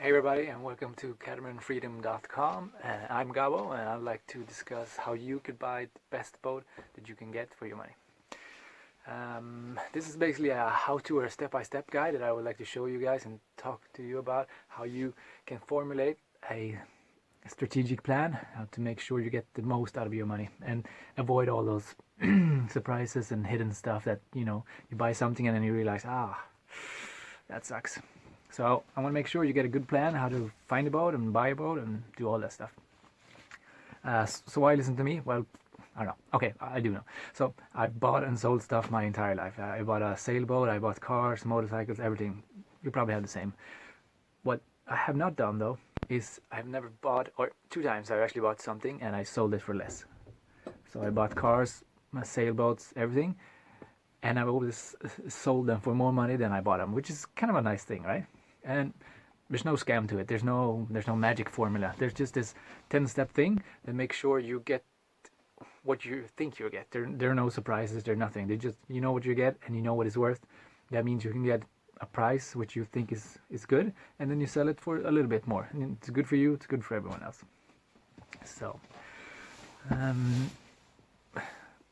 Hey everybody, and welcome to CatamaranFreedom.com. I'm Gabo, and I'd like to discuss how you could buy the best boat that you can get for your money. This is basically a how-to or a step-by-step guide that I would like to show you guys and talk to you about how you can formulate a strategic plan, how to make sure you get the most out of your money and avoid all those surprises and hidden stuff that you buy something and then you realize, that sucks. So I want to make sure you get a good plan how to find a boat and buy a boat and do all that stuff. So why listen to me? Well, I don't know. Okay, I do know. So I bought and sold stuff my entire life. I bought a sailboat, I bought cars, motorcycles, everything. You probably have the same. What I have not done though is I've never bought, or 2 times I've actually bought something and I sold it for less. So I bought cars, my sailboats, everything, and I've always sold them for more money than I bought them, which is kind of a nice thing, right? And there's no scam to it. There's no magic formula. There's just this 10-step thing that makes sure you get what you think you get. There are no surprises. There's nothing. They just, you know what you get and you know what it's worth. That means you can get a price which you think is good, and then you sell it for a little bit more. And it's good for you. It's good for everyone else. So,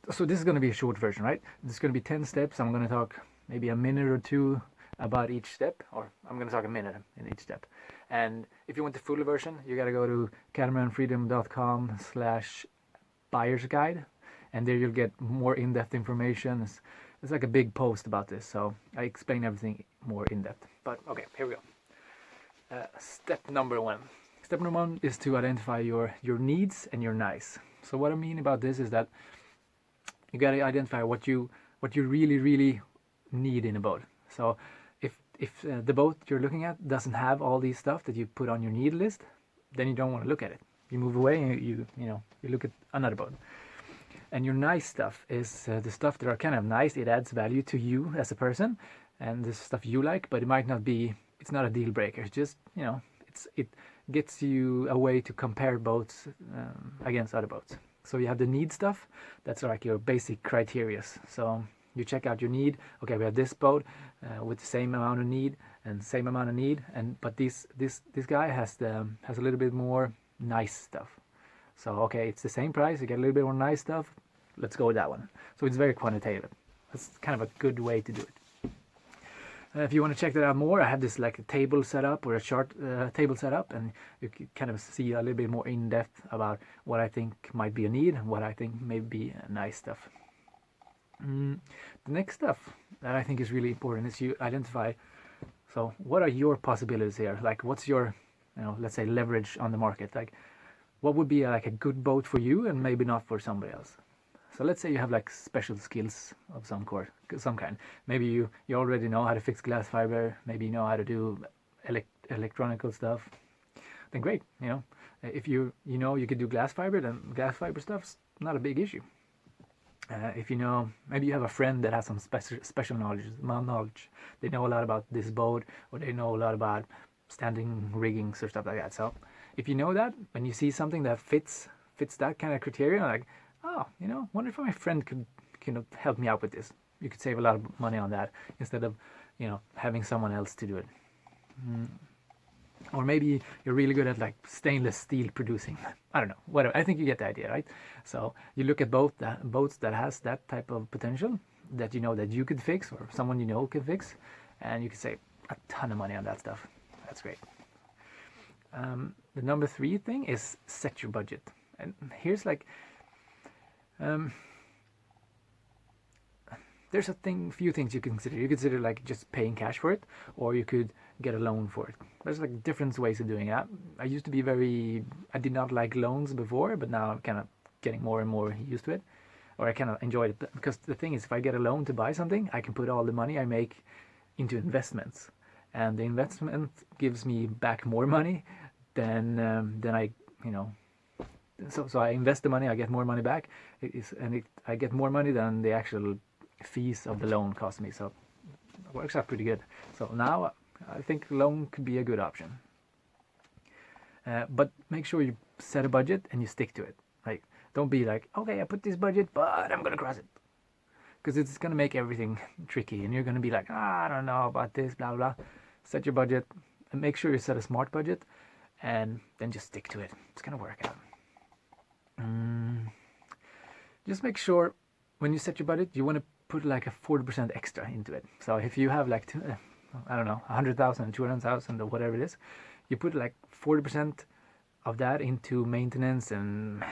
so this is going to be a short version, right? This is going to be 10 steps. I'm going to talk maybe a minute or two about each step, or I'm going to talk a minute in each step. And if you want the full version, you got to go to catamaranfreedom.com/buyer's guide, and there you'll get more in-depth information. It's like a big post about this, so I explain everything more in depth. But okay, here we go. Step number one. Step number one is to identify your needs and your nice. So what I mean about this is that you got to identify what you really need in a boat. So if the boat you're looking at doesn't have all these stuff that you put on your need list, then you don't want to look at it. You move away and you look at another boat. And your nice stuff is the stuff that are kind of nice. It adds value to you as a person, and the stuff you like, but it might not be. It's not a deal breaker. It's just it gets you a way to compare boats against other boats. So you have the need stuff. That's like your basic criteria. So you check out your need. Okay, we have this boat with the same amount of need and same amount of need, but this guy has a little bit more nice stuff. So okay, it's the same price. You get a little bit more nice stuff. Let's go with that one. So it's very quantitative. That's kind of a good way to do it. If you want to check that out more, I have this like a table set up or a chart table set up, and you can kind of see a little bit more in depth about what I think might be a need and what I think may be nice stuff. The next stuff that I think is really important is you identify, so what are your possibilities here? Like what's your, let's say leverage on the market? Like what would be like a good boat for you and maybe not for somebody else? So let's say you have like special skills of some kind. Maybe you already know how to fix glass fiber. Maybe you know how to do electronical stuff. Then great, if you could do glass fiber, then glass fiber stuff's not a big issue. If maybe you have a friend that has some special knowledge. They know a lot about this boat, or they know a lot about standing riggings or stuff like that. So if you know that, when you see something that fits that kind of criteria, like, wonder if my friend could help me out with this. You could save a lot of money on that instead of having someone else to do it. Or maybe you're really good at like stainless steel producing. I don't know, whatever. I think you get the idea, right? So you look at boats that has that type of potential that that you could fix, or someone can fix, and you can save a ton of money on that stuff. That's great. The number 3 thing is set your budget. And here's like, there's few things you can consider. You consider like just paying cash for it, or you could get a loan for it. There's like different ways of doing that. I used to be I did not like loans before, but now I'm kind of getting more and more used to it, or I kind of enjoy it. Because the thing is, if I get a loan to buy something, I can put all the money I make into investments, and the investment gives me back more money than I So I invest the money, I get more money back. I get more money than the actual fees of the loan cost me. So it works out pretty good. So now I think loan could be a good option. But make sure you set a budget and you stick to it. Like, don't be like, okay, I put this budget, but I'm gonna cross it, because it's gonna make everything tricky, and you're gonna be like, I don't know about this, blah blah. Set your budget make sure you set a smart budget, and then just stick to it. It's gonna work out. Just make sure when you set your budget, you want to put like a 40% extra into it. So if you have like I don't know, 100,000, 200,000, or whatever it is, you put like 40% of that into maintenance and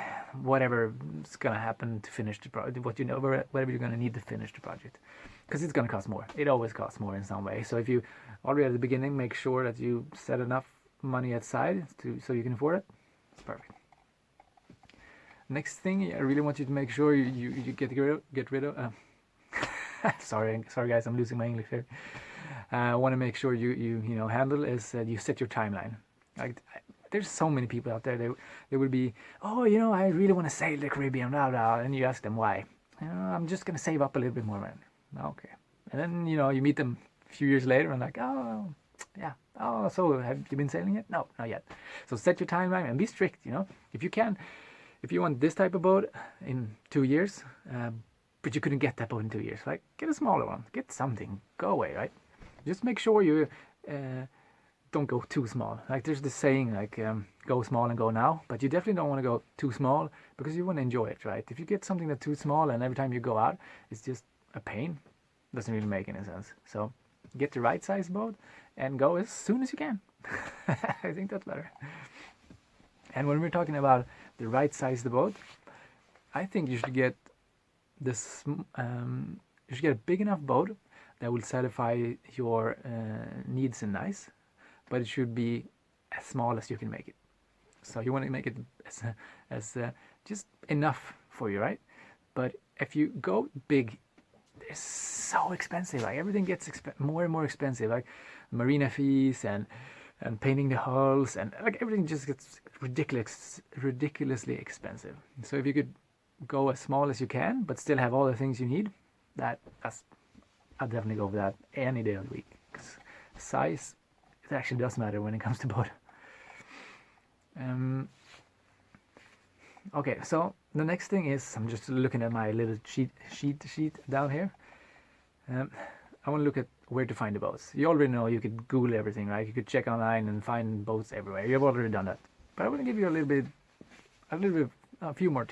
whatever is gonna happen to finish the project. Whatever you're gonna need to finish the project, because it's gonna cost more. It always costs more in some way. So if you already at the beginning make sure that you set enough money aside so you can afford it, it's perfect. Next thing, I really want you to make sure you get rid of. Sorry guys, I'm losing my English here. I want to make sure you handle is you set your timeline. Like there's so many people out there. They would be, oh, I really want to sail the Caribbean, blah blah, and you ask them why. I'm just gonna save up a little bit more money. Okay, and then you meet them a few years later and like, oh yeah, oh, so have you been sailing yet? No, not yet. So set your timeline and be strict. If you can. If you want this type of boat in 2 years, but you couldn't get that boat in 2 years, like get a smaller one, get something, go away, right? Just make sure you don't go too small. Like there's this saying, like go small and go now, but you definitely don't want to go too small because you want to enjoy it, right? If you get something that's too small and every time you go out, it's just a pain, doesn't really make any sense. So get the right size boat and go as soon as you can. I think that's better. And when we're talking about the right size of the boat, I think you should get this. You should get a big enough boat that will satisfy your needs and nice, but it should be as small as you can make it. So you want to make it as just enough for you, right? But if you go big, it's so expensive. Like everything gets more and more expensive. Like marina fees and painting the hulls and like everything just gets ridiculously expensive. So if you could go as small as you can but still have all the things you need, I'll definitely go for that any day of the week, because size, it actually does matter when it comes to boat. Okay, so the next thing is, I'm just looking at my little sheet down here. I want to look at where to find the boats. You already know you could Google everything, right? You could check online and find boats everywhere. You've already done that. But I want to give you a few more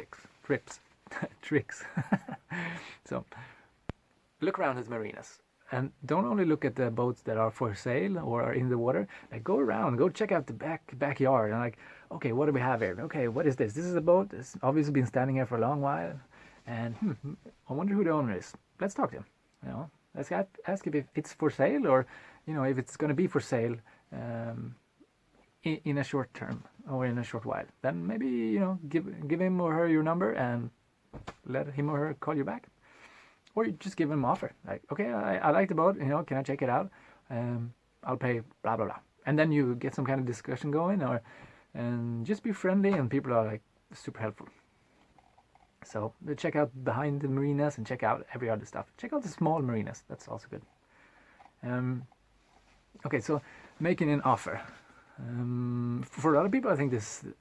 tricks. So look around at marinas, and don't only look at the boats that are for sale or are in the water. Like go around, go check out the backyard, and like, okay, what do we have here? Okay, what is this? This is a boat. It's obviously been standing here for a long while, and I wonder who the owner is. Let's talk to him. Let's ask if it's for sale, or if it's going to be for sale in a short term or in a short while. Then maybe give him or her your number and let him or her call you back, or you just give him an offer. Like, okay, I like the boat. Can I check it out? I'll pay blah blah blah, and then you get some kind of discussion going, and just be friendly, and people are like super helpful. So check out behind the marinas and check out every other stuff. Check out the small marinas. That's also good. Okay, so making an offer. For a lot of people, I think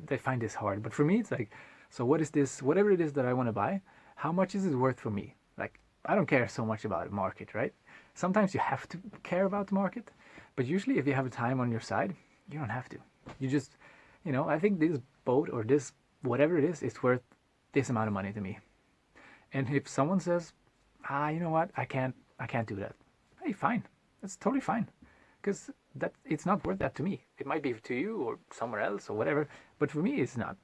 they find this hard. But for me, it's like, so what is this? Whatever it is that I want to buy, how much is it worth for me? Like, I don't care so much about the market, right? Sometimes you have to care about the market, but usually if you have time on your side, you don't have to. You just, I think this boat or this whatever it is, it's worth this amount of money to me. And if someone says, you know what, I can't do that. Hey, fine. That's totally fine. Because it's not worth that to me. It might be to you or somewhere else or whatever, but for me it's not.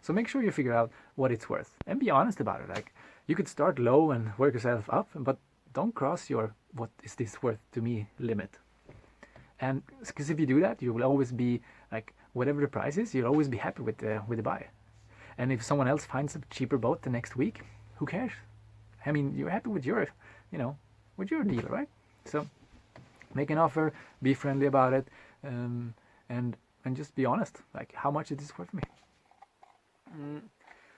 So make sure you figure out what it's worth and be honest about it. Like, you could start low and work yourself up, but don't cross your what is this worth to me limit. And because if you do that, you will always be like, whatever the price is, you'll always be happy with the buy. And if someone else finds a cheaper boat the next week, who cares? I mean, you're happy with your deal, right? So make an offer, be friendly about it, and just be honest. Like, how much is this worth me?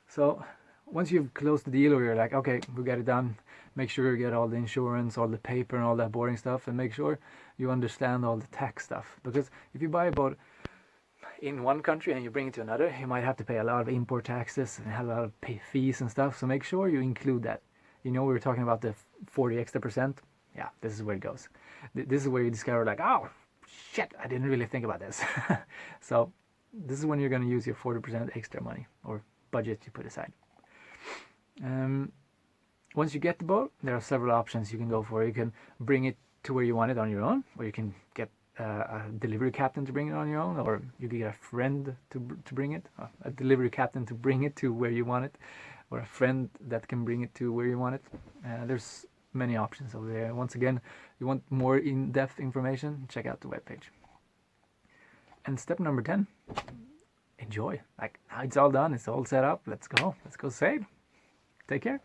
So once you've closed the deal, or you're like, okay, we got it done, make sure you get all the insurance, all the paper, and all that boring stuff, and make sure you understand all the tax stuff. Because if you buy a boat in one country and you bring it to another, you might have to pay a lot of import taxes and have a lot of fees and stuff. So make sure you include that. We were talking about the 40 extra percent. Yeah, this is where it goes. This is where you discover, like, oh, shit, I didn't really think about this. So this is when you're going to use your 40% extra money or budget you put aside. Once you get the boat, there are several options you can go for. You can bring it to where you want it on your own, or you can get a delivery captain to bring it on your own, or you can get a friend to bring it, a delivery captain to bring it to where you want it, or a friend that can bring it to where you want it. There's many options over there. Once again, you want more in-depth information, check out the webpage. And step number 10, enjoy. Like, now it's all done, it's all set up, let's go sail. Take care.